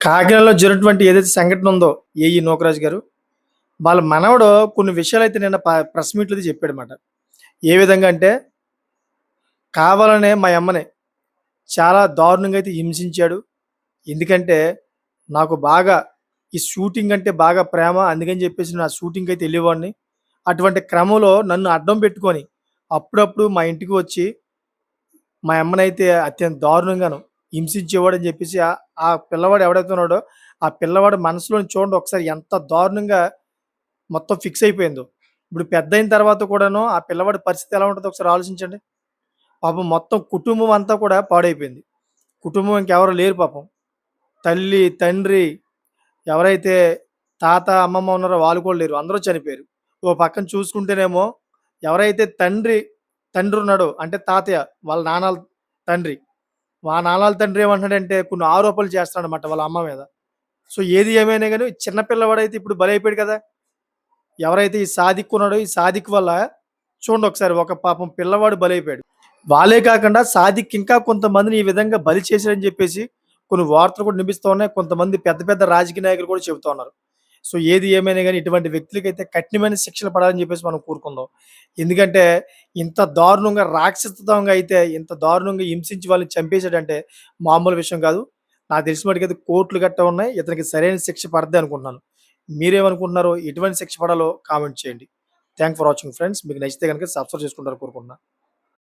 కాకినాడలో జరిగినటువంటి ఏదైతే సంఘటన ఉందో ఏఈ నూకరాజు గారు, వాళ్ళ మనవడు కొన్ని విషయాలైతే నిన్న ప్రెస్ మీట్‌లో చెప్పాడన్నమాట. ఏ విధంగా అంటే, కావాలనే మా యమ్మని చాలా దారుణంగా అయితే హింసించాడు. ఎందుకంటే, నాకు బాగా ఈ షూటింగ్ అంటే బాగా ప్రేమ. అందుకని చెప్పేసి నేను ఆ షూటింగ్‌కైతే ఎళ్ళేవాడిని. అటువంటి క్రమంలో నన్ను అడ్డం పెట్టుకొని, అప్పుడప్పుడు మా ఇంటికి వచ్చి, మా యమ్మనైతే అత్యంత దారుణంగాను హింసించేవాడని చెప్పేసి ఆ పిల్లవాడు ఎవడైతే ఉన్నాడో, ఆ పిల్లవాడి మనసులోని చూడండి ఒకసారి ఎంత దారుణంగా మొత్తం ఫిక్స్ అయిపోయిందో. ఇప్పుడు పెద్దయిన తర్వాత కూడాను ఆ పిల్లవాడి పరిస్థితి ఎలా ఉంటదో ఒకసారి ఆలోచించండి. పాపం మొత్తం కుటుంబం అంతా కూడా పాడైపోయింది. కుటుంబం ఇంకెవరు లేరు పాపం. తల్లి, తండ్రి ఎవరైతే తాత, అమ్మమ్మ ఉన్నారో వాళ్ళు కూడా లేరు. అందరూ చనిపోయారు. ఓ పక్కన చూసుకుంటేనేమో ఎవరైతే తండ్రి ఉన్నాడో అంటే తాతయ్య వాళ్ళ నాన్నల తండ్రి. నాన్నల తండ్రి ఏమంటున్నాడంటే కొన్ని ఆరోపణలు చేస్తున్నాడన్నమాట వాళ్ళ అమ్మ మీద. సో, ఏది ఏమైనా గాని చిన్న పిల్లవాడైతే ఇప్పుడు బలైపోయాడు కదా! ఎవరైతే ఈ సాదిక్ ఉన్నాడో, ఈ సాదిక్ వల్ల చూడండి ఒకసారి ఒక పాపం పిల్లవాడు బలైపోయాడు. వాళ్ళే కాకుండా సాదిక్ ఇంకా కొంతమందిని ఈ విధంగా బలి చేశాడని చెప్పేసి కొన్ని వార్తలు కూడా వినిపిస్తూ ఉన్నాయి. కొంతమంది పెద్ద పెద్ద రాజకీయ నాయకులు కూడా చెబుతా ఉన్నారు. సో, ఏది ఏమైనా గాని ఇటువంటి వ్యక్తులకైతే కఠినమైన శిక్షలు పడాలని చెప్పేసి మనం కోరుకుందాం. ఎందుకంటే ఇంత దారుణంగా రాక్షసత్వంగా అయితే ఇంత దారుణంగా హింసించి వాళ్ళని చంపేసాడంటే మామూలు విషయం కాదు. నాకు తెలిసిన మట్టుకైతే కోర్టులు గట్టా ఉన్నాయి. ఇతనికి సరైన శిక్ష పడద్ది అనుకుంటున్నాను. మీరేమనుకుంటున్నారో? ఎటువంటి శిక్ష పడాలో కామెంట్ చేయండి. Thanks for watching friends. మీకు నచ్చితే గనుక సబ్స్క్రైబ్ చేసుకుంటారని కోరుకుంటున్నా.